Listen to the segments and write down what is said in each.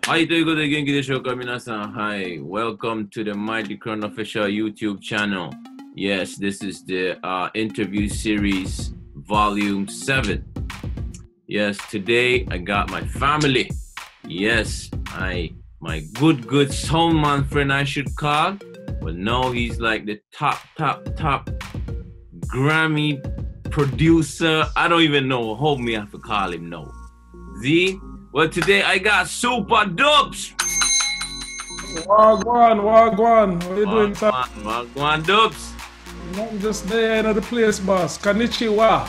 はい、ということで元気でしょうか皆さん。はい。Welcome to the Mighty Crown Official YouTube channel. Yes, this is the interview series volume 7. Yes, today I got my family. Yes, my good soundman friend I should call. But no, he's like the top Grammy producer. I don't even know how me have to call him now. Z? Well, today I got Super Dubs. Wagwan. What you doing, sir? Wagwan Dubs. Not just there in the place, boss. Konnichiwa.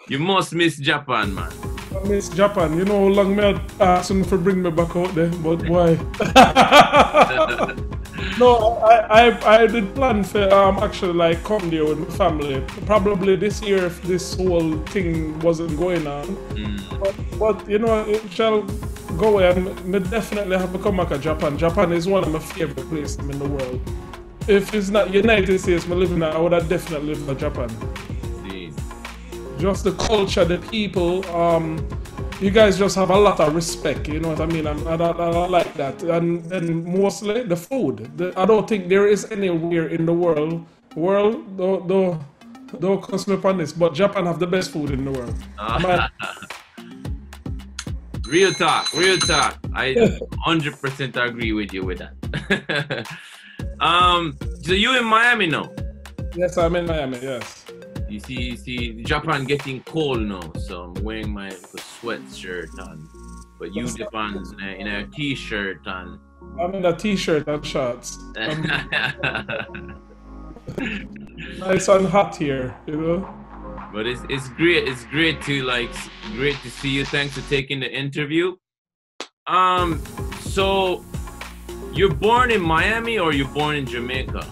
You must miss Japan, man. I miss Japan. You know how long me had asking for bring me back out there, but why? No, I did plan for actually like come there with my family. Probably this year if this whole thing wasn't going on. But you know, it shall go and me definitely have to come back to Japan. Japan is one of my favorite places in the world. If it's not United States me living there, I would have definitely lived in Japan. Jeez. Just the culture, the people, you guys just have a lot of respect, you know what I mean? I like that. And then mostly the food. I don't think there is anywhere in the world, don't cuss me upon this, but Japan have the best food in the world. Real talk. I 100% agree with you with that. So you in Miami now? Yes, I'm in Miami, yes. You see, Japan getting cold now, so I'm wearing my sweatshirt on. But you Japan's in a t-shirt on. I'm in a t-shirt and shorts. Nice and hot here, you know? But it's great. It's great to see you. Thanks for taking the interview. So you're born in Miami or you're born in Jamaica?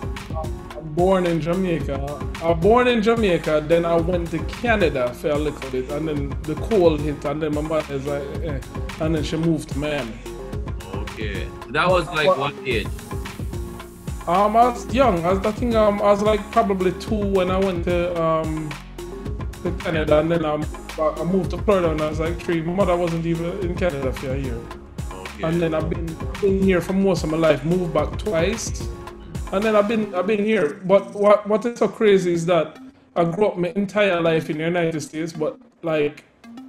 Born in Jamaica. I was born in Jamaica, then I went to Canada for a little bit, and then the cold hit, and then my mother is like, and then she moved to Miami. Okay, so that was like what age? I was young. I was like probably 2 when I went to Canada, and then I moved to Florida when I was like 3. My mother wasn't even in Canada for a year. Okay. And then I've been here for most of my life. Moved back twice. And then I've been here, but what is so crazy is that I grew up my entire life in the United States, but like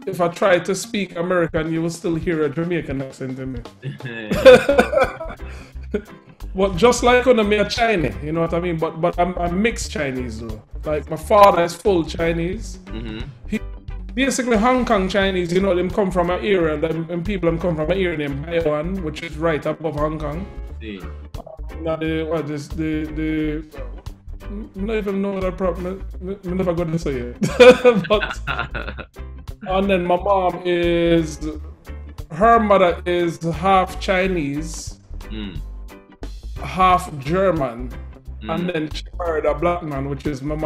if I try to speak American, you will still hear a Jamaican accent in me. But just like when I'm a Chinese, you know what I mean? But I'm mixed Chinese though. Like my father is full Chinese. He basically Hong Kong Chinese, you know, them come from an area, and people come from an area named Taiwan, which is right above Hong Kong. See. Now I don't even know what I probably I'm never gonna say it. But and then my mom her mother is half Chinese, half German, and then she married a black man, which is my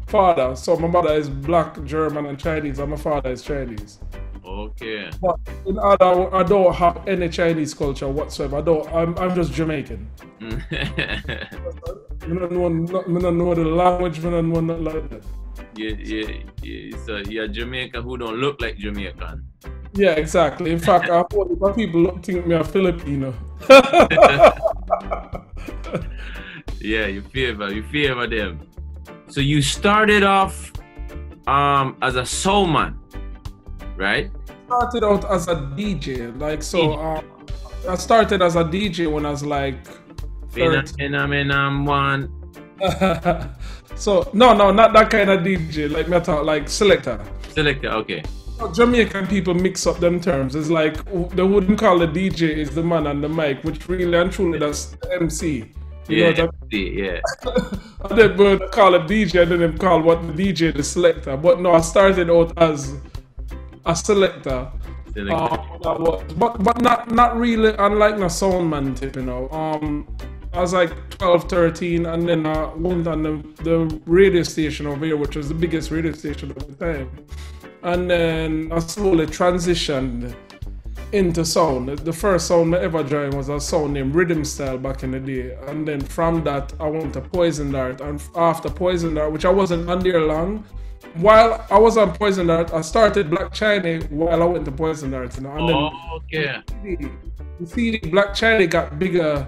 father. So my mother is black, German, and Chinese, and my father is Chinese. Okay. But I don't have any Chinese culture whatsoever. I'm just Jamaican. I don't know the language. I don't know nothing like that. Yeah. So you're Jamaican who don't look like Jamaican. Yeah, exactly. In fact, I thought people think me a Filipino. Yeah, you favor them. So you started off as a soul man, right? Started out as a DJ, like so. I started as a DJ when I was like 13. One. So no, not that kind of DJ. Like metal, like selector. Selector, okay. Jamaican people mix up them terms. It's like they wouldn't call the DJ is the man on the mic, which really and truly that's the MC. You know what yeah. And then would call a DJ, and then they call what the DJ the selector. But no, I started out as a selector. But not really, unlike the sound man type, you know. I was like 12, 13, and then I went on the radio station over here, which was the biggest radio station at the time. And then I slowly transitioned into sound. The first sound I ever joined was a sound named Rhythm Style back in the day. And then from that, I went to Poison Dart. And after Poison Dart, which I wasn't on there long, while I was on Poison Dart, I started Black China while I went to Poison Dart. You know? And okay. The CD Black China got bigger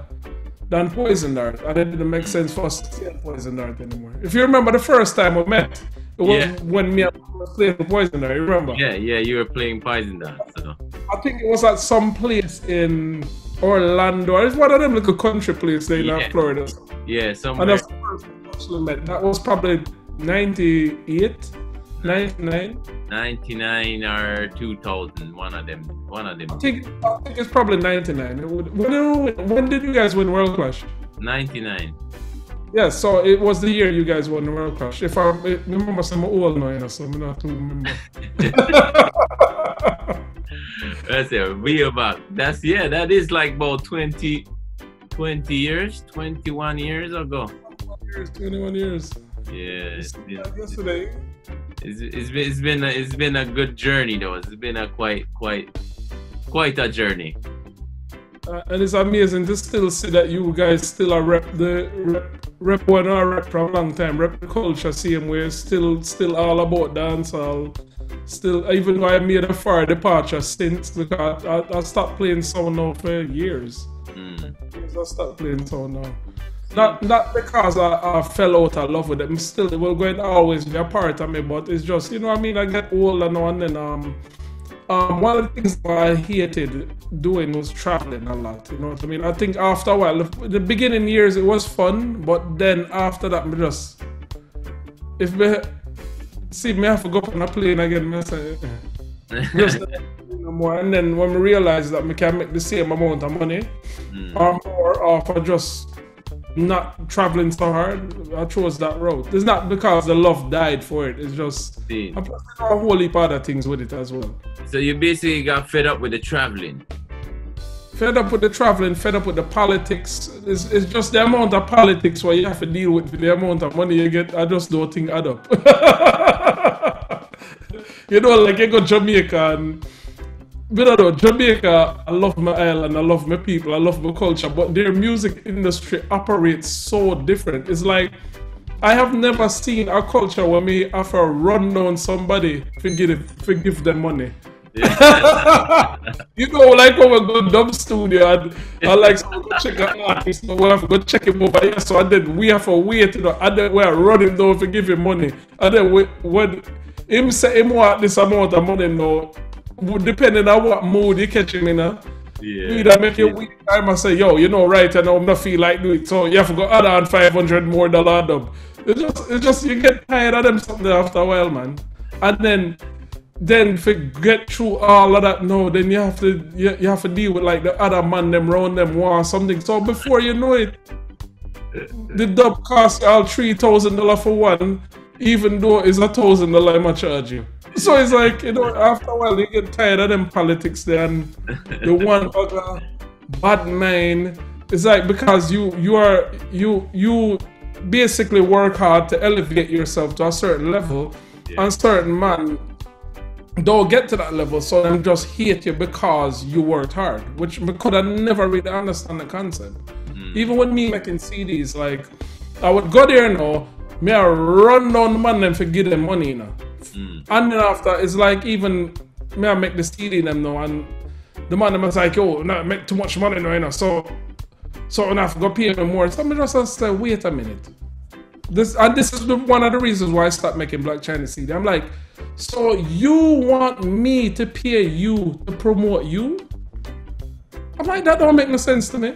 than Poison Dart, and it didn't make sense for us to see Poison Dart anymore. If you remember the first time we met, it was when me and was playing Poison Dart. You remember? Yeah, you were playing Poison Dart. So. I think it was at some place in Orlando. It's one of them little country places in Florida. Yeah, somewhere. And that's the first time we actually met. That was probably 98, 99. 99 or 2000, one of them. I think it's probably 99. When did you guys win World Clash? 99. Yeah, so it was the year you guys won the World Clash. If I remember, some old now, so I'm not to remember. That's it. We about that is like about 20 years, 21 years ago. 21 years. Yeah. Yesterday. It's been a good journey though. It's been a quite a journey. And it's amazing to still see that you guys still are rep one or rep for a long time, rep the culture same way, still all about dancehall. Still, even though I made a far departure since, because I stopped playing sound now for years. I stopped playing sound now. Not because I fell out of love with it. I'm still, it will going to always be a part of me, but it's just, you know what I mean, I get older now, and then one of the things that I hated doing was traveling a lot, you know what I mean? I think after a while, the beginning years it was fun, but then after that, me have to go up on a plane again, I say, just no more. And then when we realize that we can make the same amount of money or more off of just not traveling so hard, I chose that route. It's not because the love died for it, it's just I put a whole heap of other things with it as well. So you basically got fed up with the traveling? Fed up with the traveling, fed up with the politics. It's just the amount of politics where you have to deal with the amount of money you get. I just don't think add up. You know, like you go to Jamaica and Jamaica, I love my island, I love my people, I love my culture, but their music industry operates so different. It's like, I have never seen a culture where me have to run down somebody for give them money. Yeah. You know, like when we go dub studio and I like so go check an artist, so we have to go check him over here, so and then we have to wait, you know, and then we are running down to give him money. And then when him say him want this amount of money now, depending on what mood you catch him in, you either make your week time and say, yo, you know, right, I know I'm not feel like doing it, so you have to go add on $500 more dub. It's just you get tired of them something after a while, man. And then if you get through all of that, no, then you have to deal with like the other man them round them want something. So before you know it, the dub costs all $3,000 for one, even though it's $1,000 I'm charge you. So it's like, you know, after a while you get tired of them politics there, and the one other bad mind. It's like, because you basically work hard to elevate yourself to a certain level, and certain man don't get to that level, so them just hate you because you worked hard, which I could have never really understand the concept. Even with me making CDs, like I would go there now, me I run down the man them for give them money, you know. And then after, it's like, even me I make the CD them now, and the man them was like, yo, not make too much money now, you know, so I have to go pay them more. So I just say, wait a minute. This is one of the reasons why I stopped making Black China CD. I'm like, so you want me to pay you to promote you? I'm like, that don't make no sense to me.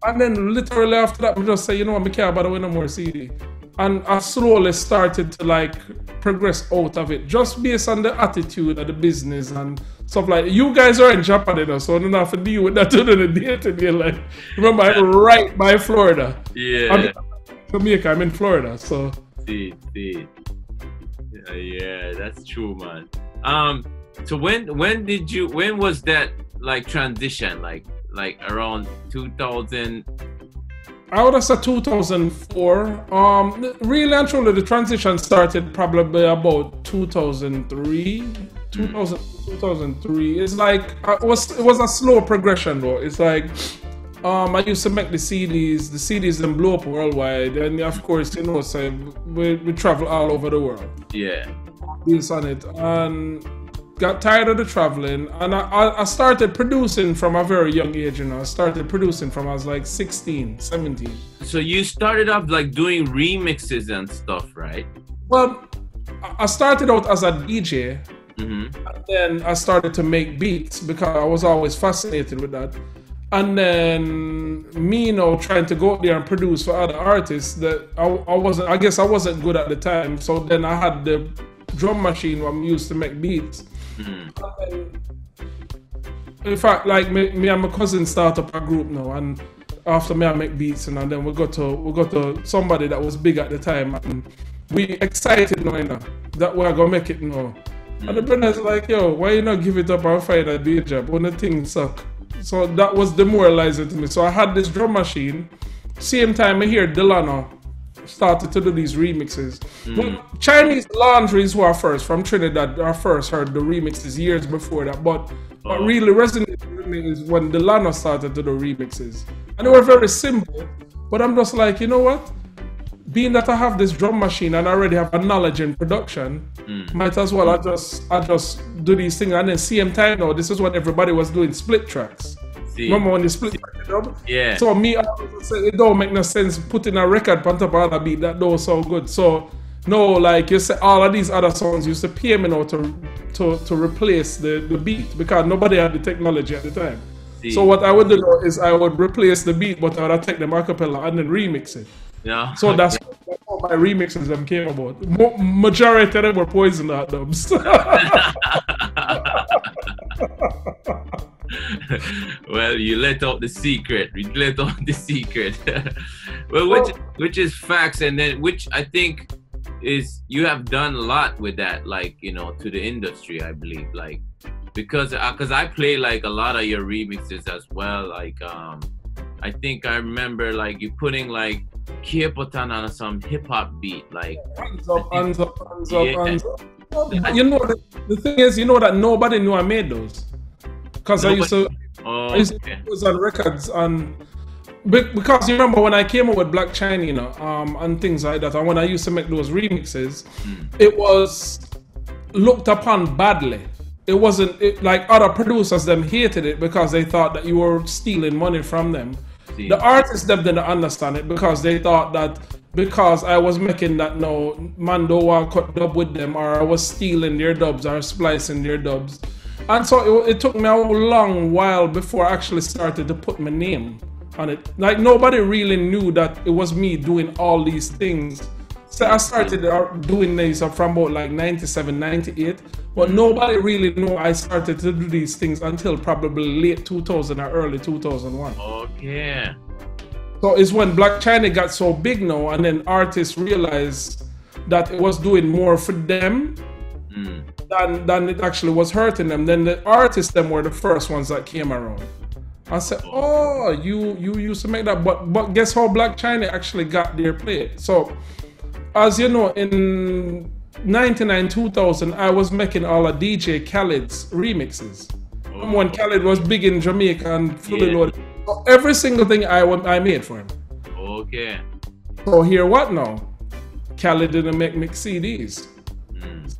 And then literally after that, I just say, you know what, I can't bother with no more CD. And I slowly started to like progress out of it, just based on the attitude of the business and stuff like that. You guys are in Japan, you know, so I don't have to deal with that in the day-to-day life. Remember, I'm right by Florida. Yeah. I'm in Jamaica, I'm in Florida, so. See. Yeah, that's true, man. So when was that like transition, like around 2000? I would have said 2004. Really and truly, the transition started probably about 2003. 2003. It's like it was a slow progression though. It's like I used to make the CDs. The CDs then blew up worldwide, and of course, you know, so we travel all over the world. Yeah. Beats on it, and got tired of the traveling, and I started producing from a very young age. You know, I started producing from I was like 16, 17. So you started off like doing remixes and stuff, right? Well, I started out as a DJ. Mm-hmm. And then I started to make beats because I was always fascinated with that. And then me, you know, trying to go out there and produce for other artists that I guess I wasn't good at the time. So then I had the drum machine where I'm used to make beats. Mm-hmm. In fact, like me and my cousin start up a group now, and after me I make beats, and then we got to somebody that was big at the time, and we excited now, you know, that we're gonna make it now. And the brother's like, yo, why you not give it up and find a day job when the things suck? So that was demoralizing to me. So I had this drum machine. Same time I hear Delano started to do these remixes. Well, Chinese Laundries were first from Trinidad. I first heard the remixes years before that. But what really resonated with me is when Delano started to do remixes. And they were very simple. But I'm just like, you know what? Being that I have this drum machine and I already have a knowledge in production, might as well I just do these things. And then same time now, this is when everybody was doing split tracks. Remember when they split track drum? Yeah. So me, I was saying, it don't make no sense putting a record on top of other beat that don't sound good. So no, like you say, all of these other songs used to pay me now to replace the beat because nobody had the technology at the time. So what I would do is I would replace the beat, but I would take the acapella and then remix it. Yeah. So that's how my remixes them came about. Majority of them were Poison Art dubs. Well, you let out the secret. You let out the secret. Well, which is facts, and then which I think is you have done a lot with that, like, you know, to the industry, I believe, like because I play like a lot of your remixes as well. Like I think I remember like you putting like Kiepotan on some hip hop beat, like hands up, hands up, hands up, hands up. You know, the thing is, you know that nobody knew I made those because I used to put those on records, and because you remember when I came up with Black China, you know, and things like that, and when I used to make those remixes, it was looked upon badly. It wasn't like other producers them hated it because they thought that you were stealing money from them. The artists them didn't understand it because they thought that because I was making that man don't want to cut dub with them, or I was stealing their dubs or splicing their dubs. And so it took me a long while before I actually started to put my name on it. Like nobody really knew that it was me doing all these things. So I started doing these from about like 97, 98, but nobody really knew I started to do these things until probably late 2000 or early 2001. Okay. So it's when Black China got so big now, and then artists realized that it was doing more for them than it actually was hurting them. Then the artists them were the first ones that came around. I said, oh, you used to make that, but guess how Black China actually got their play? So, as you know, in 99, 2000, I was making all of DJ Khaled's remixes. When Khaled was big in Jamaica and fully loaded. So every single thing I made for him. Okay. So here what now? Khaled didn't make mix CDs.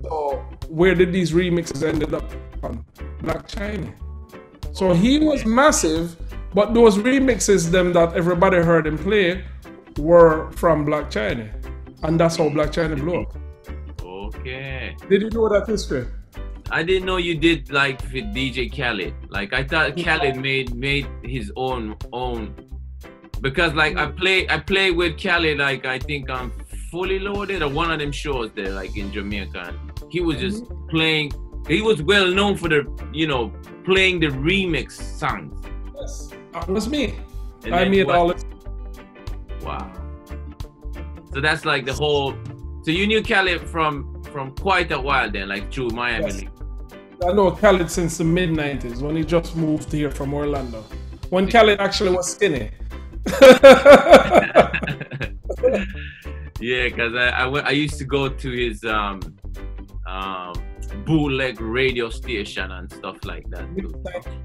So where did these remixes ended up on? Black China. So he was massive, but those remixes them that everybody heard him play were from Black China. And that's how Black China blew up. Okay. Did you know that history? I didn't know you did like with DJ Khaled. Like I thought Khaled made his own because like I play with Khaled, like I think I'm Fully Loaded or one of them shows there like in Jamaica. And he was just playing. He was well known for the playing the remix songs. Yes, that was me. And I made all it. Wow. So that's like the whole. So you knew Khaled from quite a while then, like through Miami. Yes. I know Khaled since the mid-90s when he just moved here from Orlando. When Khaled actually was skinny. Yeah, because I used to go to his bootleg radio station and stuff like that too.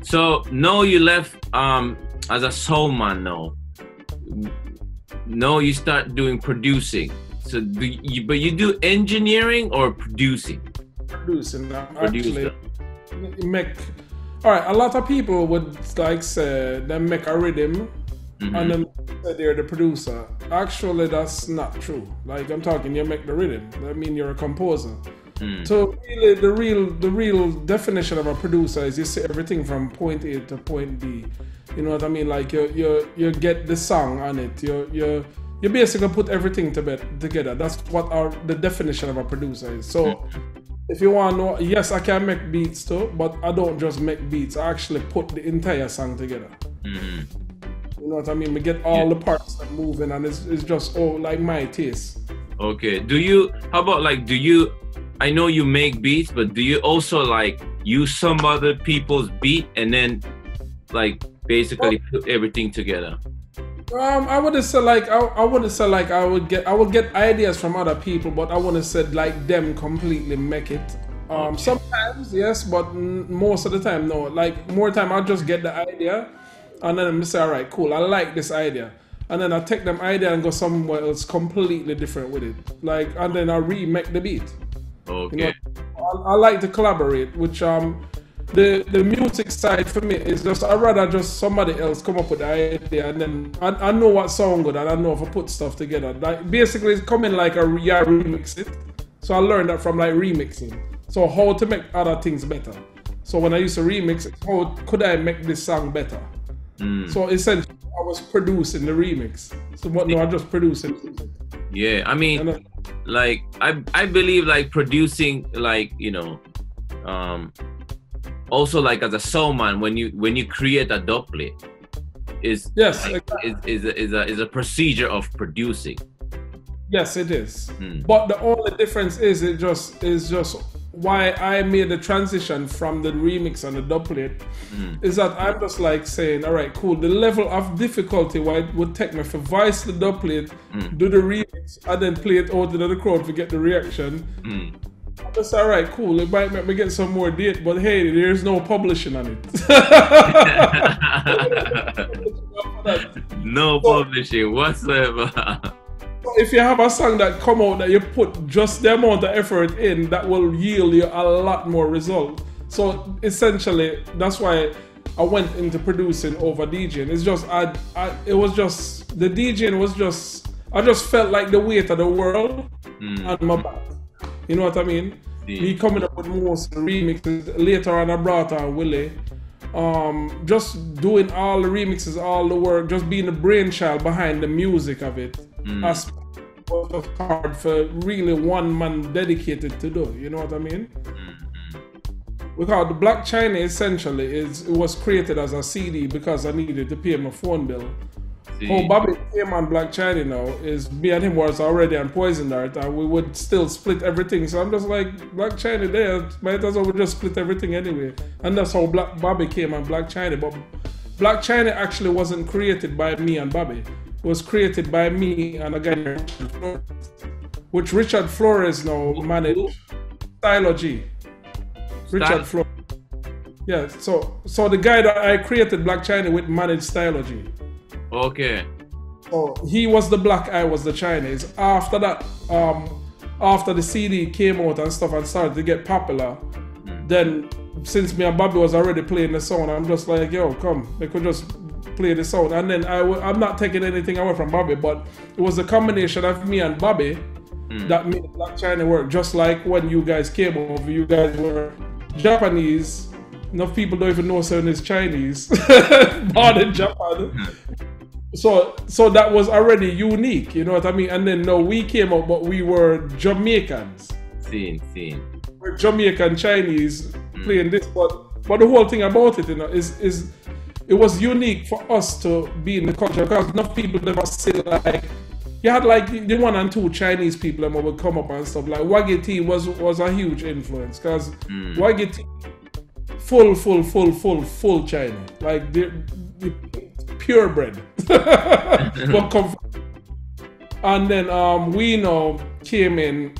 So now you left as a soul man now, no, you start doing producing. So but you do engineering or producing? Producing. Actually make. All right, a lot of people would like say they make a rhythm and then say they're the producer. Actually, that's not true. Like I'm talking, you make the rhythm. I mean, you're a composer. So really, the real definition of a producer is you see everything from point A to point B. You know what I mean? Like you get the song on it. You basically put everything together. That's what the definition of a producer is. So. If you want to know, yes, I can make beats too, but I don't just make beats. I actually put the entire song together. You know what I mean? We get all the parts moving, and it's just like my taste. Okay. How about like, I know you make beats, but do you also like use some other people's beat and then like basically put everything together? I wouldn't say like I would get ideas from other people, but I wouldn't say like them completely make it. Sometimes yes, but most of the time no. Like more time I'll just get the idea, and then I say, all right, cool, I like this idea, and then I take them idea and go somewhere else completely different with it. Like, and then I remake the beat. Okay. You know, I like to collaborate, which the music side for me is just I'd rather just somebody else come up with the idea, and then I know what sound good, and I know if I put stuff together. Like basically it's coming like remix it. So I learned that from like remixing. So how to make other things better. So when I used to remix it, how could I make this song better? So essentially I was producing the remix. So what no, I'm just producing music. Yeah, I mean like I believe like producing, like, you know, also like as a soul man, when you create a doublet, is a procedure of producing. Yes, it is. But the only difference is just why I made the transition from the remix and the doublet is that I'm just like saying, all right, cool. The level of difficulty what it would take me for voice the doublet, do the remix, and then play it out to the crowd to get the reaction. That's all right, cool. It might make me get some more date, but hey, there's no publishing on it. No publishing whatsoever. If you have a song that come out that you put just the amount of effort in, that will yield you a lot more result. So essentially, that's why I went into producing over DJing. It's just it was just the DJing was just I just felt like the weight of the world on my back. You know what I mean? Me coming up with most remixes. Later on I brought on Willie. Just doing all the remixes, all the work, just being the brainchild behind the music of it. That's was hard for really one man dedicated to do. You know what I mean? Because the Black China essentially it was created as a CD because I needed to pay my phone bill. How Bobby came on Black China now is me and him was already on Poison Dart, and we would still split everything. So I'm just like, Black China there, might as well we just split everything anyway. And that's how Bobby came on Black China. But Black China actually wasn't created by me and Bobby. It was created by me and a guy named Richard Flores, which Richard Flores now managed. Stylo G. Richard Flores. Yeah, so the guy that I created Black China with managed Stylo G. Okay. So he was the black, I was the Chinese. After that, after the CD came out and stuff and started to get popular, then since me and Bobby was already playing the sound, I'm just like, yo, come, we could just play the sound. And then I'm not taking anything away from Bobby, but it was a combination of me and Bobby that made Black China work. Just like when you guys came over, you guys were Japanese. Enough people don't even know certain is Chinese, born in Japan. So that was already unique, you know what I mean? And then no, we came out, but we were Jamaicans. Scene. We're Jamaican Chinese playing this, but the whole thing about it, you know, is it was unique for us to be in the culture because enough people never say like you had like the 1 and 2 Chinese people that would come up and stuff. Like Waggy T was a huge influence because Waggy T full China, like the purebred. And then we now came in,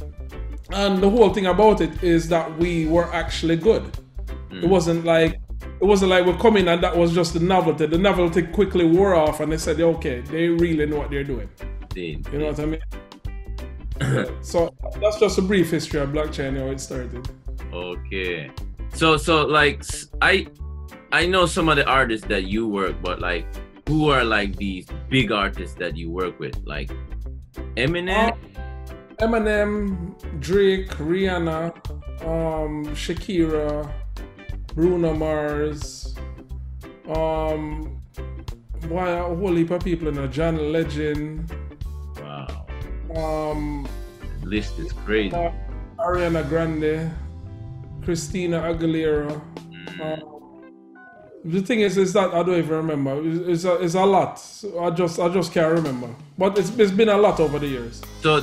and the whole thing about it is that we were actually good. It wasn't like it wasn't like we're coming and that was just the novelty. The novelty quickly wore off, and they said, okay, they really know what they're doing. You know what I mean? So that's just a brief history of Black China, how it started. Okay. So like I know some of the artists that you work, but like who are like these big artists that you work with? Like Eminem? Eminem, Drake, Rihanna, Shakira, Bruno Mars, a whole heap of people in there. John Legend. Wow. The list is crazy. Ariana Grande, Christina Aguilera. The thing is that I don't even remember. It's a lot. So I just can't remember. But it's been a lot over the years. So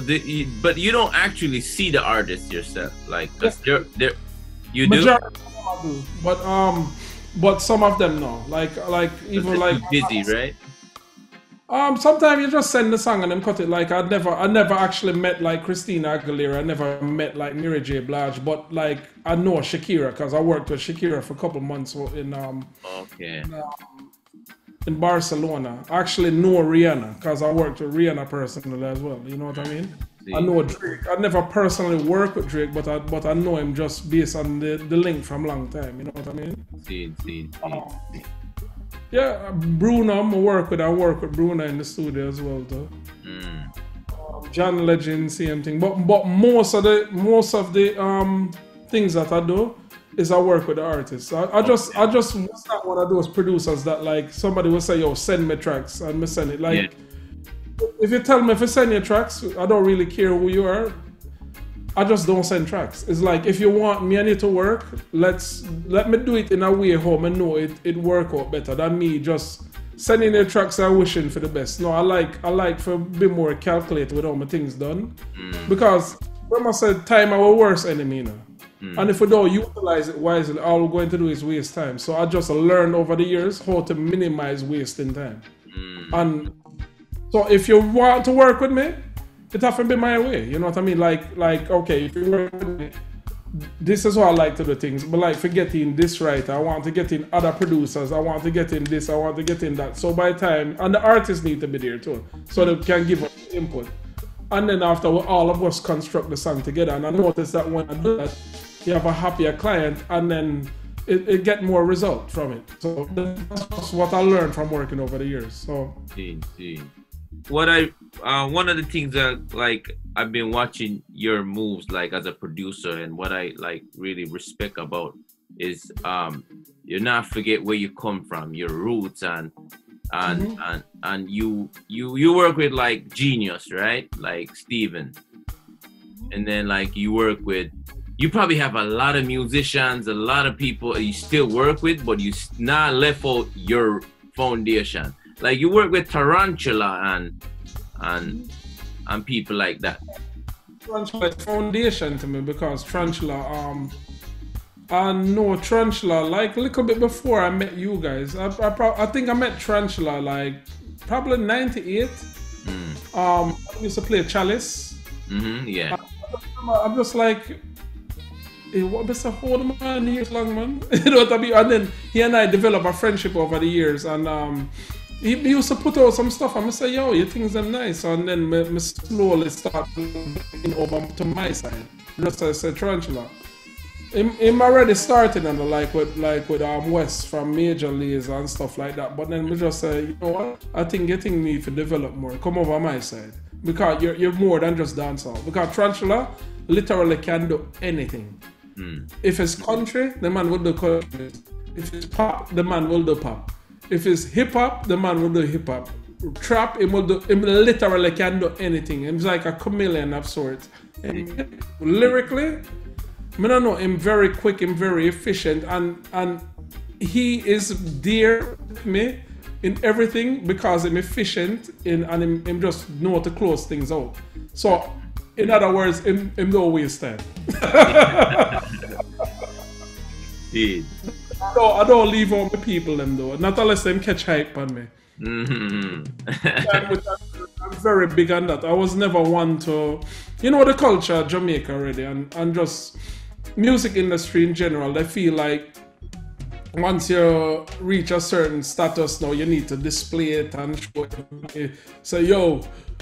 but you don't actually see the artists yourself, like, cause they're you do. Majority of them I do, but some of them no. Like even like busy, right? Sometimes you just send the song and then cut it. Like I never actually met like Christina Aguilera. I never met like Mary J. Blige, but like I know Shakira because I worked with Shakira for a couple months in Barcelona. I actually know Rihanna because I worked with Rihanna personally as well. You know what I mean? I know Drake. I never personally worked with Drake, but I know him just based on the link from long time. You know what I mean? See. Yeah, Bruno, I work with Bruno in the studio as well, though. John Legend, same thing. But most of the things that I do is I work with the artists. I just what's not one of those producers that like somebody will say, yo, send me tracks, and me send it. Like if you tell me if you send your tracks, I don't really care who you are. I just don't send tracks. It's like if you want me and it to work, let me do it in a way home and know it work out better than me just sending the tracks and wishing for the best. No, I like for a bit more calculated with all my things done. Because when I said time our worst enemy now. And if we don't utilize it wisely, all we're going to do is waste time. So I just learned over the years how to minimize wasting time. And so if you want to work with me, it have to be my way, you know what I mean? Like okay, if you work with me, this is how I like to do things. But like for getting this right, I want to get in other producers, I want to get in this, I want to get in that. So by the time, and the artists need to be there too, so they can give us input. And then after all of us construct the song together, and I notice that when I do that, you have a happier client, and then it get more result from it. So that's what I learned from working over the years. So. See. What one of the things that like I've been watching your moves like as a producer, and what I like really respect about is you not forget where you come from, your roots, and you work with like genius, right? Like Steven, and then like you probably have a lot of musicians, a lot of people you still work with, but you not left out your foundation. Like you work with Tarantula and people like that. Tarantula is foundation to me because Tarantula, I know Tarantula like a little bit before I met you guys. I think I met Tarantula like probably 98. I used to play Chalice. Yeah. I'm just like, what was a whole man years long, man? You know what I mean? And then he and I developed a friendship over the years, and he used to put out some stuff and I say, yo, your things are nice. And then me slowly start moving over to my side. Just as I said, Tarantula. I'm already started and like with West from Major Lazer and stuff like that. But then we just say, you know what? I think getting me to develop more. Come over my side. Because you're more than just dancehall. Because Tarantula literally can do anything. If it's country, the man will do country. If it's pop, the man will do pop. If it's hip hop, the man will do hip hop. Trap, him literally can do anything. He's like a chameleon of sorts. Lyrically, I don't know, him very quick, him very efficient, and he is there with me in everything because I'm efficient and him just know to close things out. So, in other words, him don't waste time. Indeed. I don't leave out my people them though, not unless them catch hype on me. I'm very big on that. I was never one to, you know, the culture of Jamaica already, and just music industry in general. They feel like once you reach a certain status now, you need to display it and show it. Say, yo,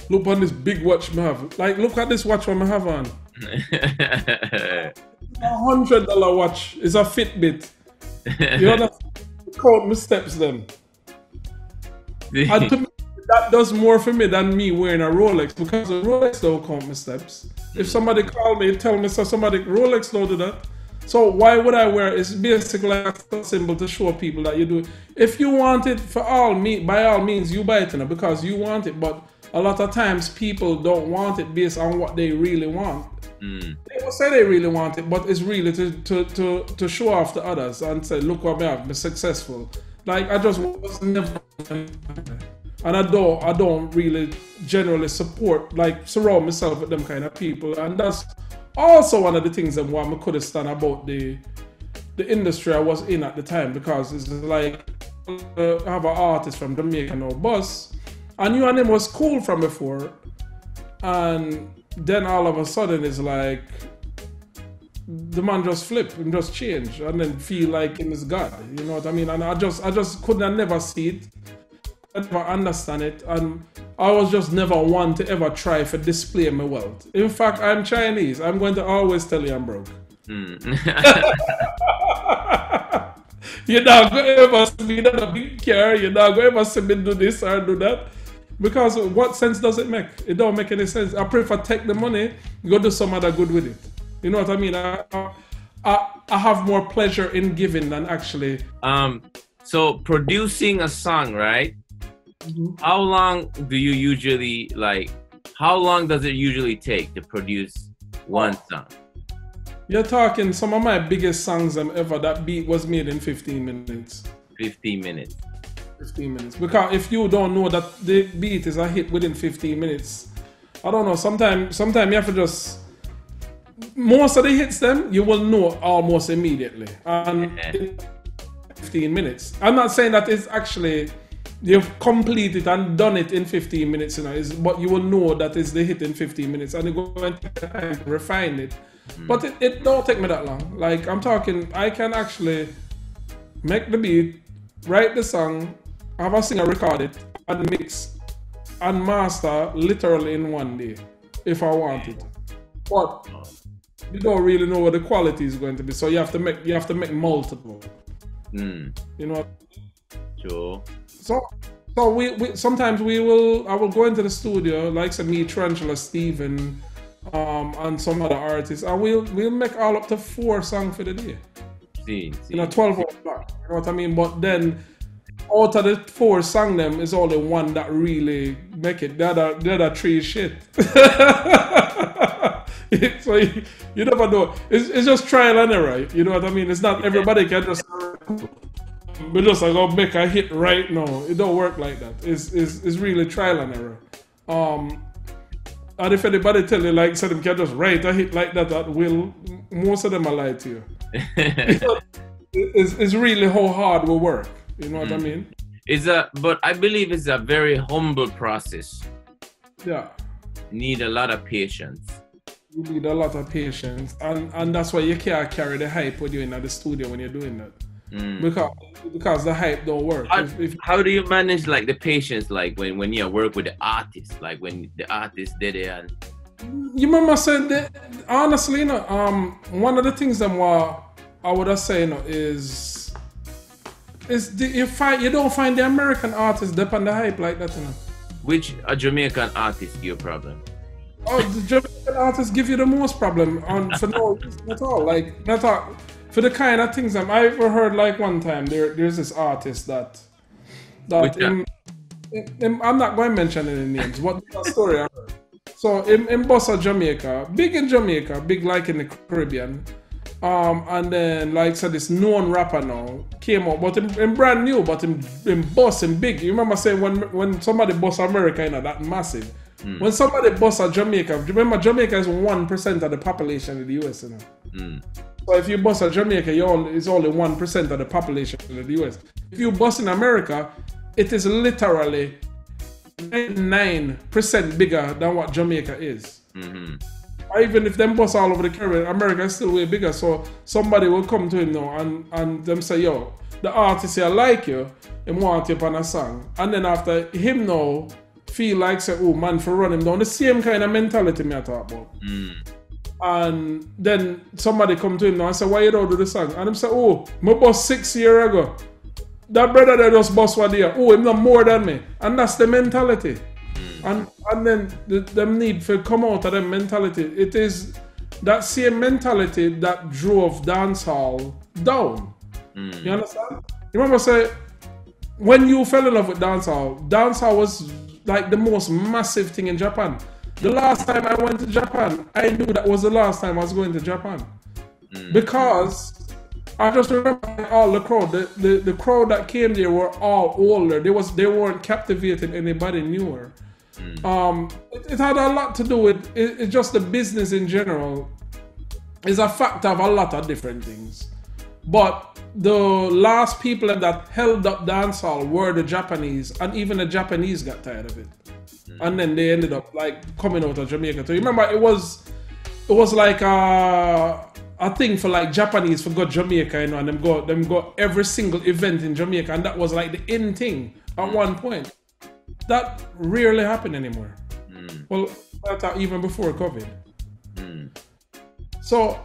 look on this big watch I have. Like, look at this watch I have on. $100 watch. It's a Fitbit. You understand? Count my steps then. And to me, that does more for me than me wearing a Rolex, because a Rolex don't count my steps. If somebody call me, tell me, so somebody, Rolex don't do that. So why would I wear it? It's basically a symbol to show people that you do it. If you want it, by all means, you buy it, because you want it. But a lot of times people don't want it based on what they really want. They will say they really want it, but it's really to show off to others and say, look what I have, I'm successful. Like, I just was never, and I don't really generally surround myself with them kind of people. And that's also one of the things that I could have stand about the industry I was in at the time, because it's like I have an artist from Jamaica now, Boss, and you and him was cool from before, and then all of a sudden it's like the man just flip and just change and then feel like him is God. You know what I mean? And I just couldn't never see it. I never understand it. And I was just never one to ever try to display my wealth. In fact, I'm Chinese. I'm going to always tell you I'm broke. You're not going to ever see me in a big car. You're not going to ever see me do this or do that. Because what sense does it make? It don't make any sense. I prefer take the money, go do some other good with it. You know what I mean? I have more pleasure in giving than actually. So producing a song, right? Mm-hmm. How long do you usually how long does it usually take to produce one song? You're talking some of my biggest songs ever, that beat was made in 15 minutes. 15 minutes. 15 minutes. Because if you don't know that the beat is a hit within 15 minutes, I don't know, sometimes you have to just, most of the hits them, you will know almost immediately. And 15 minutes. I'm not saying that it's actually, you've completed and done it in 15 minutes, but you will know that it's the hit in 15 minutes, and you're going to take the time to refine it. But it don't take me that long. Like, I'm talking, I can actually make the beat, write the song, have a singer record it, and mix and master literally in one day, if I want it. But you don't really know what the quality is going to be, so you have to make multiple. You know. Sure. So we sometimes I will go into the studio, like say me, Tarantula, Steven, and some other artists, and we'll make all up to 4 songs for the day. See. 12 hours back. You know what I mean? But then out of the 4 songs, them is only one that really make it. The other 3 is shit. So you never know. It's just trial and error. You know what I mean? It's not everybody can just. But just like, oh, make a hit right now. It don't work like that. It's really trial and error. And if anybody tell you like so them can just write a hit like that will, most of them are lie to you. It's really how hard we work. You know what I mean? But I believe it's a very humble process. Yeah. Need a lot of patience. You need a lot of patience, and that's why you can't carry the hype with you in the studio when you're doing that. Because the hype don't work. How do you manage like the patience, like when you work with the artist, like when the artist did it? And you remember saying that, honestly, one of the things that I would have said is you don't find the American artists depend on the hype like that, Which a Jamaican artist give you a problem? Oh, the Jamaican artists give you the most problem for no reason at all. Like, not all. For the kind of things I've ever heard, like one time there's this artist that I'm not going to mention any names. What story I heard? So in Bossa, Jamaica, big in Jamaica, big like in the Caribbean, and then like so this known rapper now came out, but in brand new, but in boss and big. You remember saying when somebody boss America, that massive. When somebody boss Jamaica, remember Jamaica is 1% of the population in the US, So if you bust in Jamaica, it's only 1% of the population of the US. If you bust in America, it is literally 99% bigger than what Jamaica is. And even if them bus all over the Caribbean, America is still way bigger. So somebody will come to him now and them say, yo, the artist here like you, and want you on a song. And then after him now feel like say, oh man, for run him down. The same kind of mentality me I talk about. And then somebody come to him now and say, why you don't do the song? And him say, oh, my bus 6 years ago. That brother that just bust one year. Oh, him not more than me. And that's the mentality. And then them need to come out of that mentality. It is that same mentality that drove dancehall down. You understand? You remember say, when you fell in love with dancehall was like the most massive thing in Japan. The last time I went to Japan, I knew that was the last time I was going to Japan. Because I just remember all the crowd. The crowd that came there were all older. They weren't captivating anybody newer. It had a lot to do with it's just the business in general is a factor of a lot of different things. But the last people that held up dancehall were the Japanese, and even the Japanese got tired of it. And then they ended up like coming out of Jamaica. So you remember it was like a thing for like Japanese for go Jamaica, you know, and them go every single event in Jamaica, and that was like the in thing at one point. That rarely happened anymore. Well, that even before COVID. So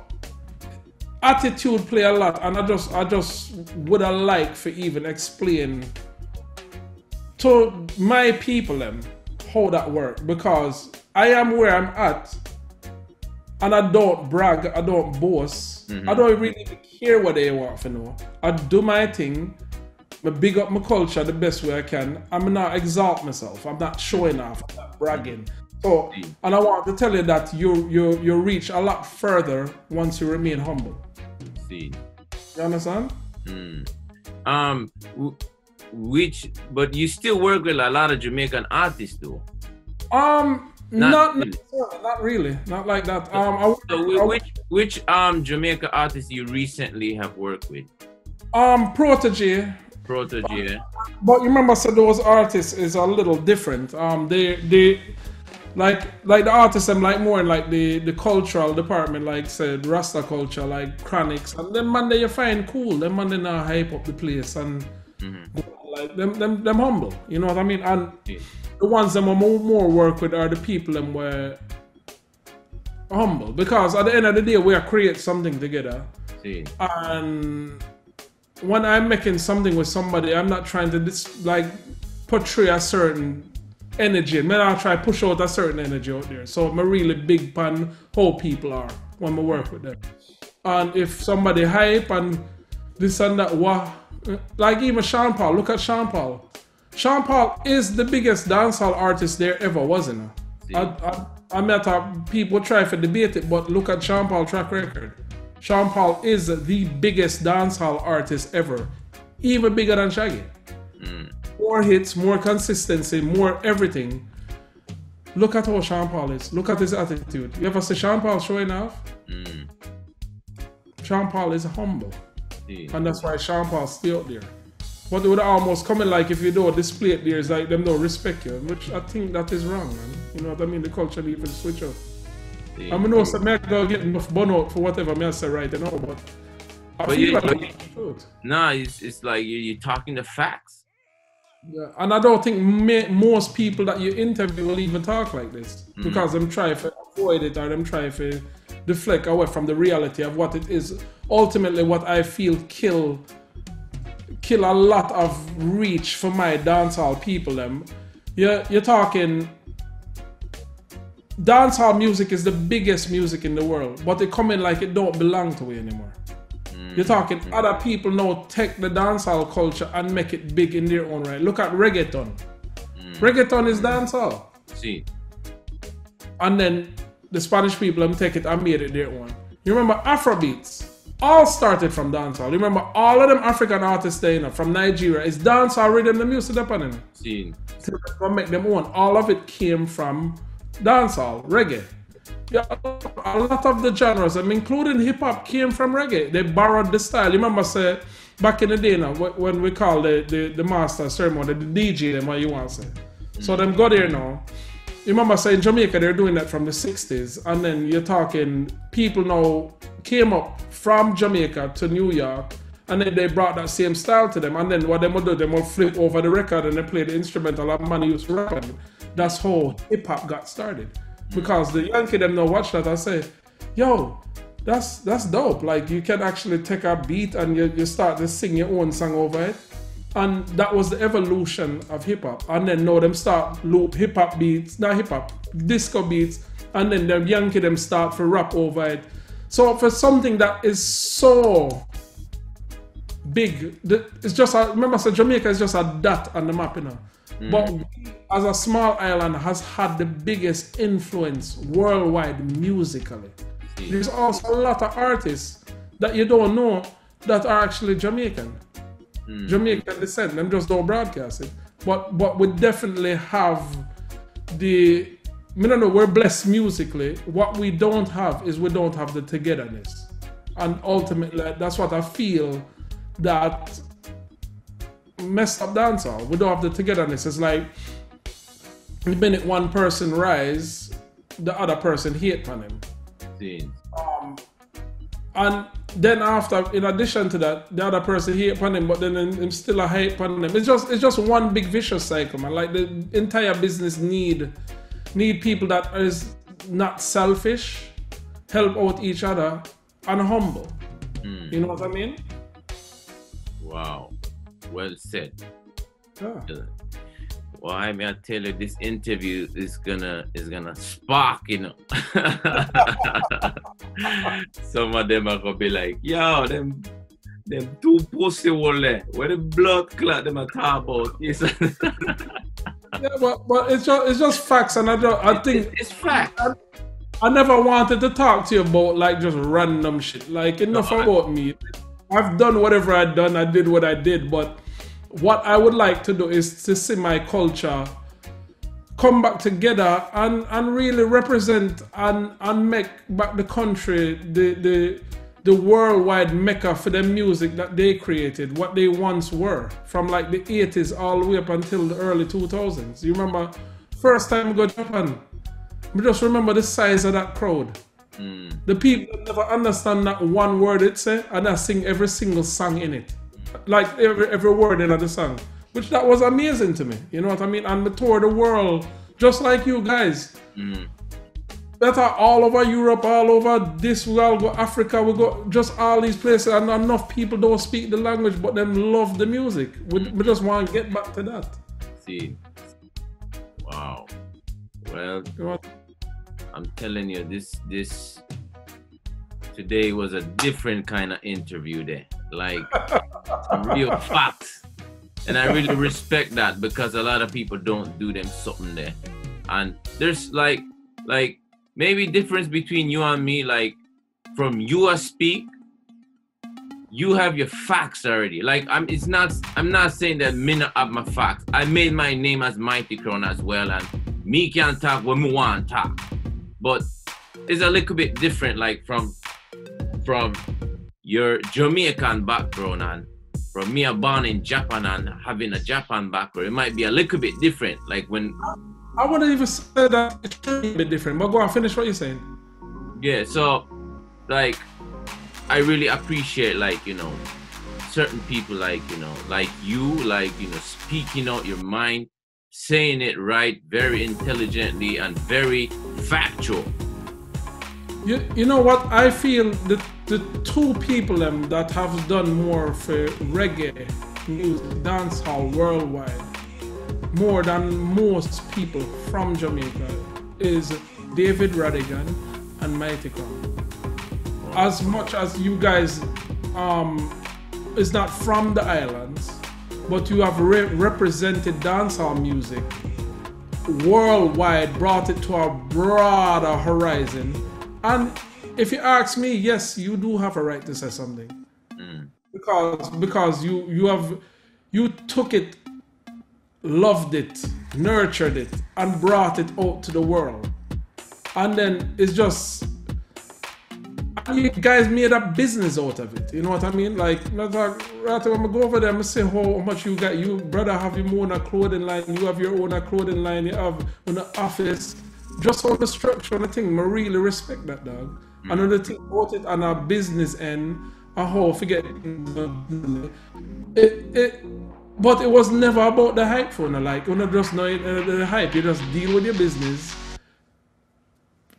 attitude play a lot, and I just would have liked for even explain to my people them how that work, because I am where I'm at, and I don't brag, I don't boast, I don't really care what they want to know. I do my thing. I big up my culture the best way I can. I'm not exalt myself. I'm not showing off. I'm not bragging. So, and I want to tell you that you reach a lot further once you remain humble. See. You understand? But you still work with a lot of Jamaican artists, though. Not really. Not like that. Which Jamaica artists you recently have worked with? Protege. But you remember, so those artists is a little different. They like the artists them like more in like the cultural department, like said Rasta culture, like Chronics, and them man they you find cool. Them man they now hype up the place and like them humble. You know what I mean? And the ones that more work with are the people them were humble, because at the end of the day we are create something together. And when I'm making something with somebody, I'm not trying to portray a certain energy. And then I'll try to push out a certain energy out there. So I'm really big pan how people are when I work with them. And if somebody hype and this and that, like even Sean Paul, look at Sean Paul. Sean Paul is the biggest dancehall artist there ever, wasn't he? I met people try to debate it, but look at Sean Paul's track record. Sean Paul is the biggest dancehall artist ever, even bigger than Shaggy. More hits, more consistency, more everything. Look at how Sean Paul is. Look at his attitude. You ever see Sean Paul showing off? Sean Paul is humble, and that's why Sean Paul stay out there. But it would almost come in like if you don't display it there, it's like them don't respect you, which I think that is wrong, man. You know what I mean? The culture even switch up. I mean, no, so I go get enough burn out for whatever I say right now, but I feel like it's like you're talking the facts. Yeah, and I don't think most people that you interview will even talk like this, because them try to avoid it, or them try to deflect away from the reality of what it is. Ultimately, what I feel kill a lot of reach for my dancehall people. You're talking. Dancehall music is the biggest music in the world, but it come in like it don't belong to you anymore. You're talking other people now take the dancehall culture and make it big in their own right. Look at reggaeton. Reggaeton is dancehall. See. And then the Spanish people take it and made it their own. You remember Afrobeats? All started from dancehall. You remember all of them African artists there, from Nigeria, is dancehall rhythm the music happening. See. To make them own. All of it came from dancehall, reggae. Yeah, a lot of the genres, including hip hop, came from reggae. They borrowed the style. You remember, say, back in the day now, when we call the master ceremony, the DJ, them what you want to say. So them go there now. remember saying Jamaica, they're doing that from the 60s, and then you're talking people now came up from Jamaica to New York, and then they brought that same style to them, and then what they will do, they will flip over the record and they play the instrumental and man used to rap on it. That's how hip hop got started. Because the Yankee them now watch that and say, yo, that's dope. Like you can actually take a beat and you start to sing your own song over it. And that was the evolution of hip hop. And then now them start loop hip hop beats, not hip hop, disco beats, and then the Yankee them start to rap over it. So for something that is so big, it's just remember, so Jamaica is just a dot on the map, you know. But as a small island has had the biggest influence worldwide musically. There's also a lot of artists that you don't know that are actually Jamaican. Jamaican descent, them just don't broadcast it. But we definitely have I don't know, we're blessed musically. What we don't have is we don't have the togetherness. And ultimately, that's what I feel that messed up dancehall. We don't have the togetherness. It's like the minute one person rise, the other person hate on him. And then after, in addition to that, the other person hate upon him, but then him still a hate upon him. It's just one big vicious cycle, man. Like the entire business need people that is not selfish, help out each other, and humble. You know what I mean? Wow. Well said. Yeah. Well, I mean, I tell you, this interview is gonna spark, you know. Some of them are gonna be like, yo, them two pussy wall there, where the blood clot them are talk about. Yes. Yeah, but it's just facts, and I think it's fact. I never wanted to talk to you about like just random shit. Like enough about me. I've done whatever I've done. I did what I did, but what I would like to do is to see my culture come back together and really represent and make back the country the worldwide mecca for the music that they created, what they once were, from like the 80s all the way up until the early 2000s. You remember first time we go to Japan, we just remember the size of that crowd. The people never understand that one word it say, and I sing every single song in it. Like every word in the song, which that was amazing to me. You know what I mean? And we toured the world just like you guys. That are all over Europe, all over this. We all go Africa. We go just all these places, and enough people don't speak the language, but them love the music. We just want to get back to that. See, wow. Well, I'm telling you, this today was a different kind of interview there. Like some real facts, and I really respect that, because a lot of people don't do them something there. And there's like maybe difference between you and me. Like from you I speak, you have your facts already. Like I'm not saying that me not have my facts. I made my name as Mighty Crown as well, and me can talk when me want to talk, but it's a little bit different. Like from your Jamaican background, and from me, I'm born in Japan and having a Japan background, it might be a little bit different. Like when I wouldn't even say that it's a bit different, but go on, finish what you're saying. Yeah, so like I really appreciate, like, you know, certain people, like, you know, like you, like, you know, speaking out your mind, saying it right, very intelligently and very factual. You know what? I feel the two people that have done more for reggae music, dancehall worldwide, more than most people from Jamaica, is David Rodigan and Mighty Crown. As much as you guys is not from the islands, but you have represented dancehall music worldwide, brought it to a broader horizon. And if you ask me, yes, you do have a right to say something, because you took it, loved it, nurtured it, and brought it out to the world. And then it's just And you guys made a business out of it. You know what I mean? Like, right when I go over there, I say how much you got. You, brother, have your own clothing line. You have your own clothing line. You have an office. Just on the structure and the thing, I really respect that, dog. Another thing about it on a business end, I how forget it. But it was never about the hype for no. Like, you not just know the hype. You just deal with your business,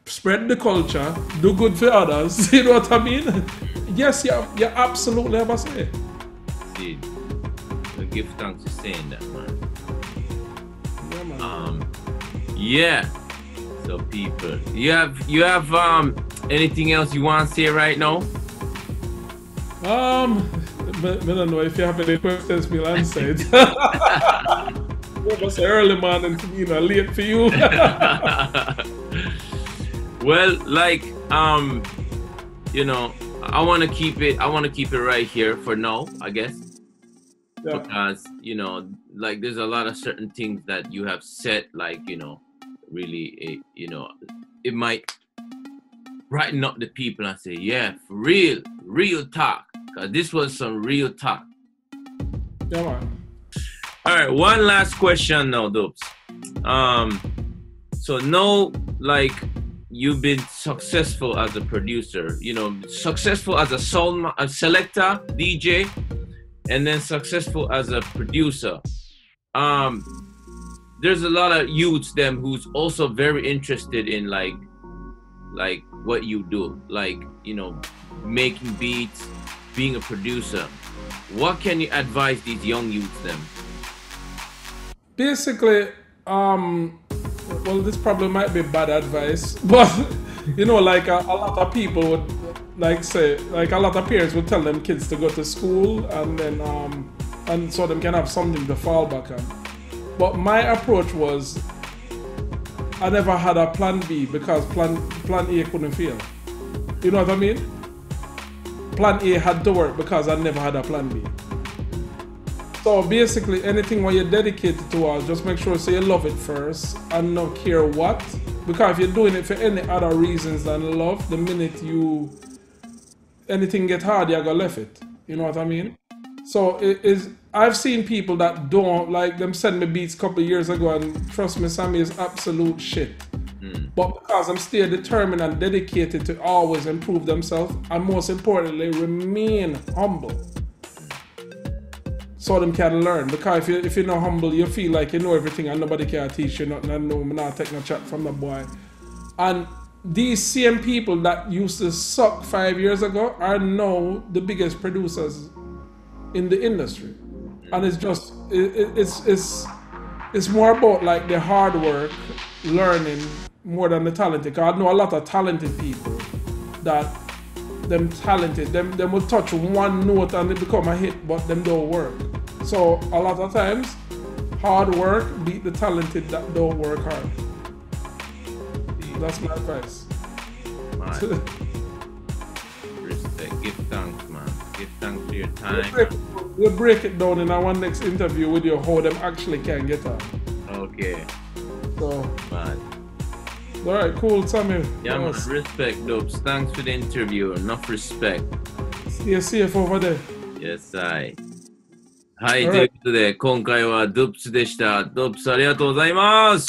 spread the culture, do good for others. You know what I mean? Yes, you absolutely have a say. See, I give thanks for saying that, man. Yeah, man. Yeah. So people, you have anything else you want to say right now? But I don't know if you have any questions, we'll answer it. It was early, man, and late for you. Well, like I want to keep it right here for now, I guess. Yeah. Because like there's a lot of certain things that you have said, like really it might brighten up the people and say, yeah, for real talk. Cause this was some real talk. Yeah, man. All right, one last question now, Dubs. So now, like, you've been successful as a producer, successful as a selector, DJ, and then successful as a producer. There's a lot of youths who's also very interested in like what you do, like making beats, being a producer. What can you advise these young youths then? Basically, well, this probably might be bad advice, but like a lot of people would say a lot of parents would tell them kids to go to school and then and so them can have something to fall back on. But my approach was, I never had a plan B because plan A couldn't fail. You know what I mean? Plan A had to work because I never had a plan B. So basically, anything what you're dedicated to, just make sure you love it first and not care what. Because if you're doing it for any other reasons than love, the minute anything get hard, you're gonna left it. You know what I mean? So I've seen people that don't like them send me beats a couple of years ago, and trust me, Sammy is absolute shit. But because I'm still determined and dedicated to always improve themselves, and most importantly, remain humble, so them can learn. Because if you're not humble, you feel like you know everything and nobody can teach you nothing, and no, I'm not taking a chat from the boy. And these same people that used to suck 5 years ago are now the biggest producers in the industry. And it's just, it's more about like the hard work, learning, more than the talented. Because I know a lot of talented people that them will touch one note and they become a hit, but them don't work. So a lot of times, hard work beat the talented that don't work hard. That's my advice. Respect, give thanks, man. Give thanks for your time. We'll break it down in our next interview with you how them actually can get out. Okay. So, man. Alright, cool, Sammy. Yeah, man, respect, Dubs. Thanks for the interview. Enough respect. Stay safe over there. Yes, I. はい、ということで、今回はドゥプスでした。ドゥプスありがとうございます。